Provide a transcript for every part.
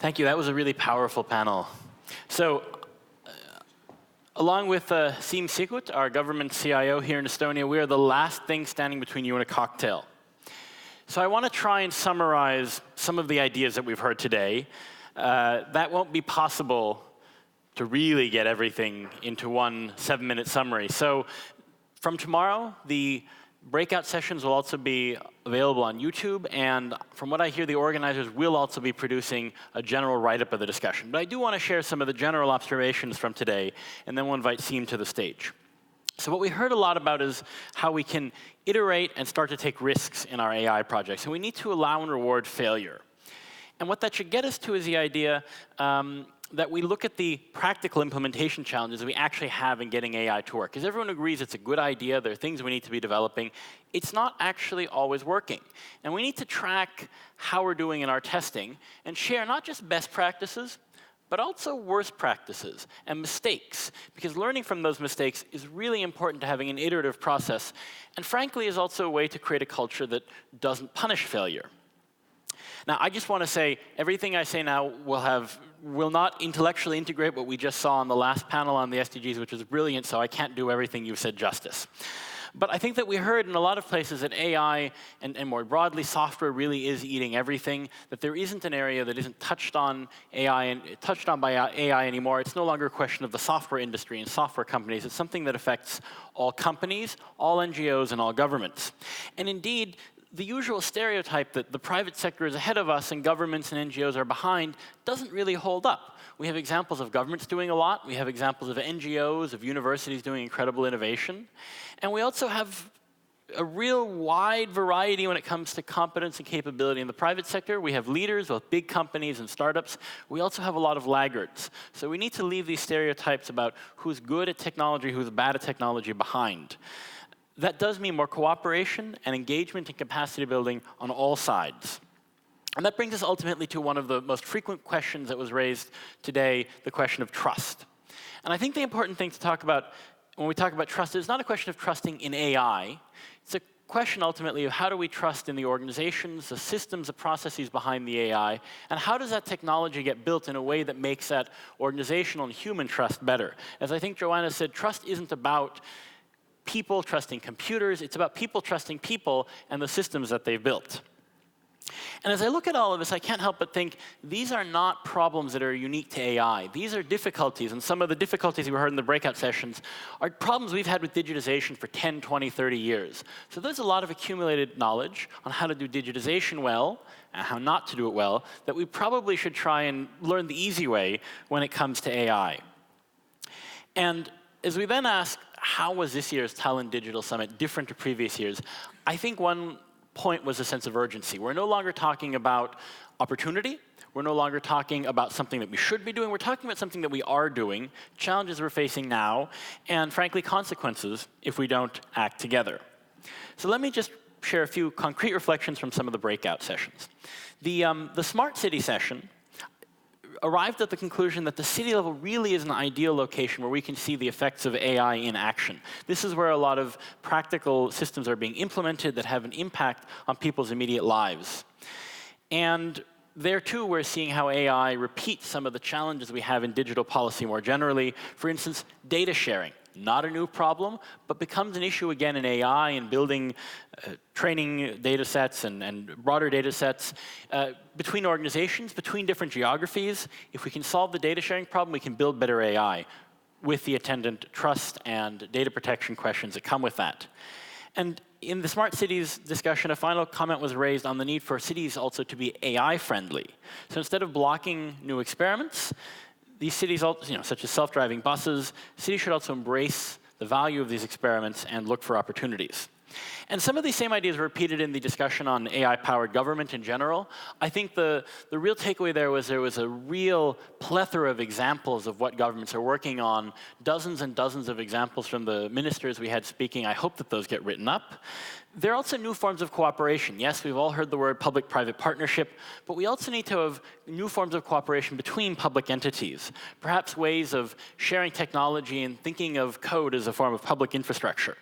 Thank you. That was a really powerful panel. So, along with Siim Sikut, our government CIO here in Estonia, we are the last thing standing between you and a cocktail. So I want to try and summarize some of the ideas that we've heard today. That won't be possible to really get everything into one 7-minute summary. So from tomorrow, the breakout sessions will also be available on YouTube, and from what I hear, the organizers will also be producing a general write-up of the discussion. But I do want to share some of the general observations from today, and then we'll invite Siim to the stage. So what we heard a lot about is how we can iterate and start to take risks in our AI projects, and we need to allow and reward failure. And what that should get us to is the idea that we look at the practical implementation challenges that we actually have in getting AI to work. Because everyone agrees it's a good idea, there are things we need to be developing. It's not actually always working. And we need to track how we're doing in our testing and share not just best practices, but also worst practices and mistakes. Because learning from those mistakes is really important to having an iterative process, and frankly is also a way to create a culture that doesn't punish failure. Now, I just want to say, everything I say now will not intellectually integrate what we just saw on the last panel on the SDGs, which was brilliant, so I can't do everything you said justice. But I think that we heard in a lot of places that AI, and more broadly, software really is eating everything, that there isn't an area that isn't touched on by AI anymore. It's no longer a question of the software industry and software companies. It's something that affects all companies, all NGOs, and all governments. And indeed, the usual stereotype that the private sector is ahead of us and governments and NGOs are behind doesn't really hold up. We have examples of governments doing a lot. We have examples of NGOs, of universities doing incredible innovation. And we also have a real wide variety when it comes to competence and capability in the private sector. We have leaders, both big companies and startups. We also have a lot of laggards. So we need to leave these stereotypes about who's good at technology, who's bad at technology behind. That does mean more cooperation and engagement and capacity building on all sides. And that brings us ultimately to one of the most frequent questions that was raised today, the question of trust. And I think the important thing to talk about when we talk about trust is not a question of trusting in AI. It's a question ultimately of how do we trust in the organizations, the systems, the processes behind the AI, and how does that technology get built in a way that makes that organizational and human trust better? As I think Joanna said, trust isn't about people trusting computers, it's about people trusting people and the systems that they've built. And as I look at all of this, I can't help but think these are not problems that are unique to AI. These are difficulties, and some of the difficulties we heard in the breakout sessions are problems we've had with digitization for 10, 20, 30 years. So there's a lot of accumulated knowledge on how to do digitization well and how not to do it well that we probably should try and learn the easy way when it comes to AI. And as we then ask, how was this year's Tallinn Digital Summit different to previous years? I think one point was a sense of urgency. We're no longer talking about opportunity. We're no longer talking about something that we should be doing. We're talking about something that we are doing, challenges we're facing now, and frankly, consequences if we don't act together. So let me just share a few concrete reflections from some of the breakout sessions. The Smart City session arrived at the conclusion that the city level really is an ideal location where we can see the effects of AI in action. This is where a lot of practical systems are being implemented that have an impact on people's immediate lives. And there, too, we're seeing how AI repeats some of the challenges we have in digital policy more generally. For instance, data sharing. Not a new problem, but becomes an issue again in AI and building training data sets and broader data sets between organizations, between different geographies. If we can solve the data sharing problem, we can build better AI with the attendant trust and data protection questions that come with that. And in the Smart Cities discussion, a final comment was raised on the need for cities also to be AI-friendly. So instead of blocking new experiments, these cities, such as self-driving buses, cities should also embrace the value of these experiments and look for opportunities. And some of these same ideas were repeated in the discussion on AI-powered government in general. I think the real takeaway there was a real plethora of examples of what governments are working on, dozens and dozens of examples from the ministers we had speaking. I hope that those get written up. There are also new forms of cooperation. Yes, we've all heard the word public-private partnership, but we also need to have new forms of cooperation between public entities, perhaps ways of sharing technology and thinking of code as a form of public infrastructure.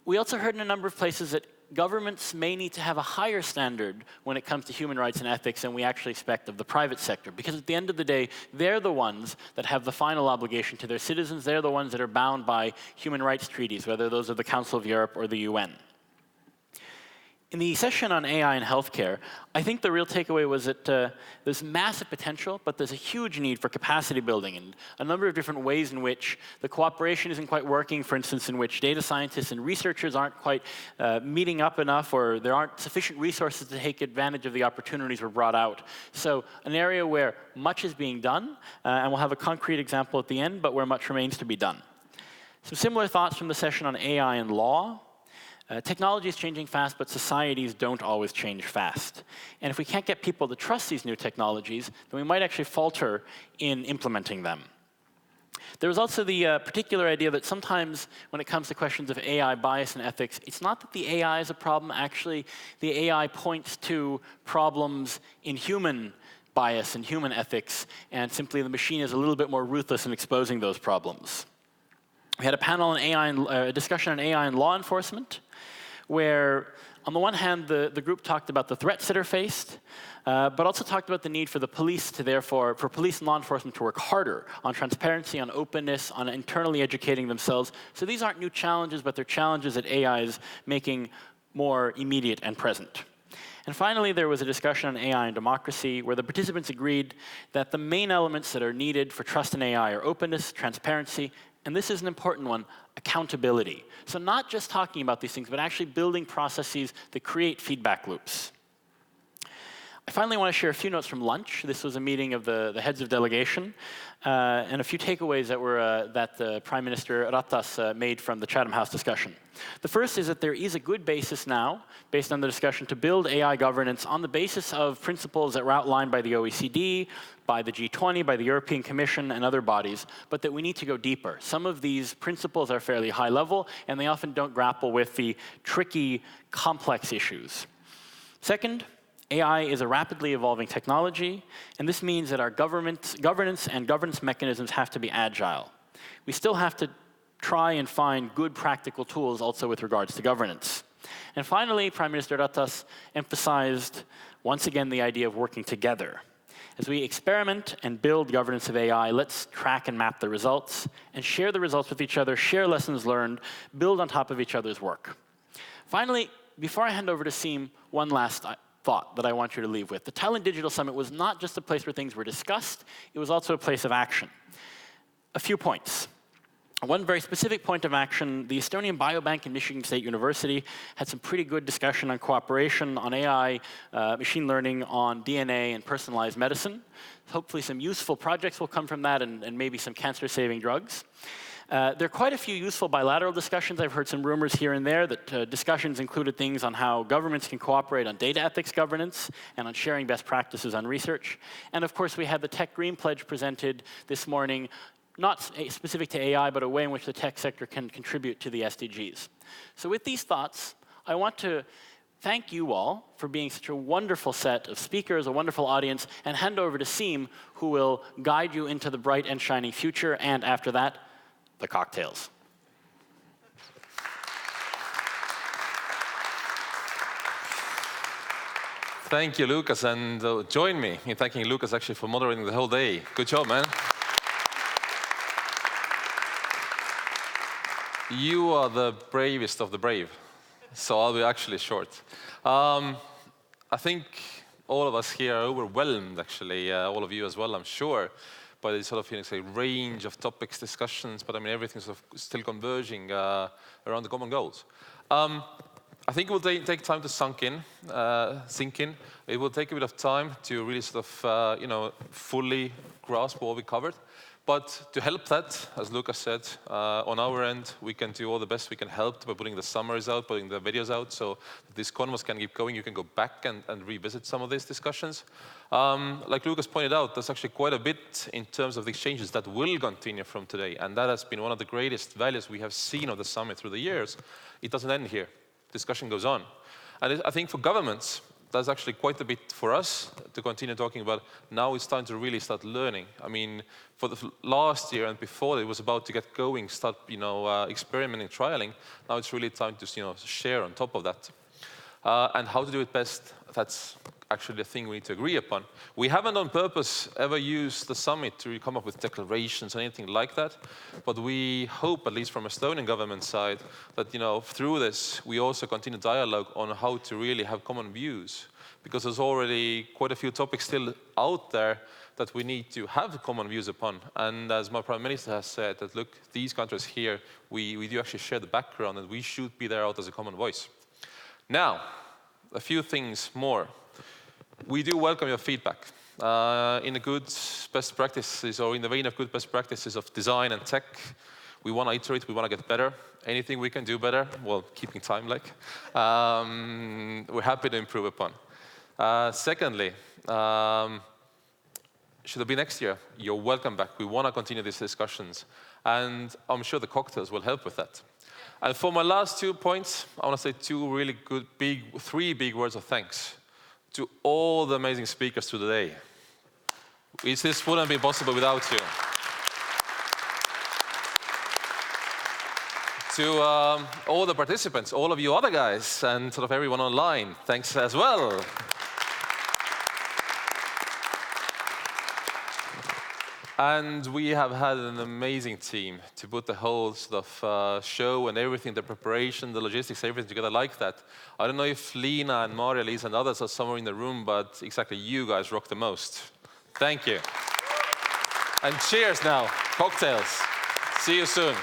We also heard in a number of places that governments may need to have a higher standard when it comes to human rights and ethics than we actually expect of the private sector. Because at the end of the day, they're the ones that have the final obligation to their citizens. They're the ones that are bound by human rights treaties, whether those are the Council of Europe or the UN. In the session on AI and healthcare, I think the real takeaway was that there's massive potential, but there's a huge need for capacity building and a number of different ways in which the cooperation isn't quite working, for instance, in which data scientists and researchers aren't quite meeting up enough, or there aren't sufficient resources to take advantage of the opportunities we're brought out. So an area where much is being done, and we'll have a concrete example at the end, but where much remains to be done. Some similar thoughts from the session on AI and law. Technology is changing fast, but societies don't always change fast. And if we can't get people to trust these new technologies, then we might actually falter in implementing them. There was also the particular idea that sometimes when it comes to questions of AI bias and ethics, it's not that the AI is a problem. Actually, the AI points to problems in human bias and human ethics, and simply the machine is a little bit more ruthless in exposing those problems. We had a panel on AI and a discussion on AI and law enforcement, where on the one hand, the group talked about the threats that are faced, but also talked about the need for the police to therefore, for police and law enforcement to work harder on transparency, on openness, on internally educating themselves. So these aren't new challenges, but they're challenges that AI is making more immediate and present. And finally, there was a discussion on AI and democracy, where the participants agreed that the main elements that are needed for trust in AI are openness, transparency, and this is an important one, accountability. So not just talking about these things, but actually building processes that create feedback loops. I finally want to share a few notes from lunch. This was a meeting of the heads of delegation, and a few takeaways that were that the Prime Minister Ratas made from the Chatham House discussion. The first is that there is a good basis now, based on the discussion, to build AI governance on the basis of principles that were outlined by the OECD, by the G20, by the European Commission, and other bodies, but that we need to go deeper. Some of these principles are fairly high level, and they often don't grapple with the tricky, complex issues. Second, AI is a rapidly evolving technology, and this means that our governance and governance mechanisms have to be agile. We still have to try and find good practical tools also with regards to governance. And finally, Prime Minister Ratas emphasized once again the idea of working together. As we experiment and build governance of AI, let's track and map the results and share the results with each other, share lessons learned, build on top of each other's work. Finally, before I hand over to Siim, one last thought that I want you to leave with. The Tallinn Digital Summit was not just a place where things were discussed, it was also a place of action. A few points. One very specific point of action, the Estonian Biobank and Michigan State University had some pretty good discussion on cooperation, on AI, machine learning, on DNA and personalized medicine. Hopefully some useful projects will come from that, and maybe some cancer-saving drugs. There are quite a few useful bilateral discussions. I've heard some rumors here and there that discussions included things on how governments can cooperate on data ethics governance and on sharing best practices on research. And of course, we had the Tech Green Pledge presented this morning, not specific to AI, but a way in which the tech sector can contribute to the SDGs. So with these thoughts, I want to thank you all for being such a wonderful set of speakers, a wonderful audience, and hand over to Siim, who will guide you into the bright and shining future, and after that, the cocktails. Thank you, Luukas, and join me in thanking Luukas actually for moderating the whole day. Good job, man. You are the bravest of the brave, so I'll be actually short. I think all of us here are overwhelmed, actually, all of you as well, I'm sure, by the sort of range of topics, discussions, but I mean everything's sort of still converging around the common goals. I think it will take time to sink in. It will take a bit of time to really sort of fully grasp what we covered. But to help that, as Luukas said, on our end, we can do all the best we can help by putting the summaries out, putting the videos out, so that this conference can keep going. You can go back and revisit some of these discussions. Like Luukas pointed out, there's actually quite a bit in terms of the exchanges that will continue from today, and that has been one of the greatest values we have seen of the summit through the years. It doesn't end here. Discussion goes on. And I think for governments, that's actually quite a bit for us to continue talking about. Now it's time to really start learning. I mean, for the last year and before, it was about to get going, start experimenting, trialing. Now it's really time to share on top of that. And how to do it best, that's actually the thing we need to agree upon. We haven't on purpose ever used the summit to come up with declarations or anything like that, but we hope, at least from Estonian government side, that through this we also continue dialogue on how to really have common views, because there's already quite a few topics still out there that we need to have common views upon. And as my Prime Minister has said, that look, these countries here, we do actually share the background and we should be there out as a common voice. Now, a few things more. We do welcome your feedback. In the good best practices, or in the vein of good best practices of design and tech, we want to iterate, we want to get better. Anything we can do better, well, keeping time we're happy to improve upon. Secondly, should it be next year? You're welcome back. We want to continue these discussions. And I'm sure the cocktails will help with that. And for my last 2 points, I want to say three big words of thanks to all the amazing speakers today. This wouldn't be possible without you. To all the participants, all of you other guys, and sort of everyone online, thanks as well. And we have had an amazing team to put the whole sort of show and everything, the preparation, the logistics, everything together like that. I don't know if Lina and Maria, Lisa and others are somewhere in the room, but exactly you guys rock the most. Thank you. And cheers now. Cocktails. See you soon.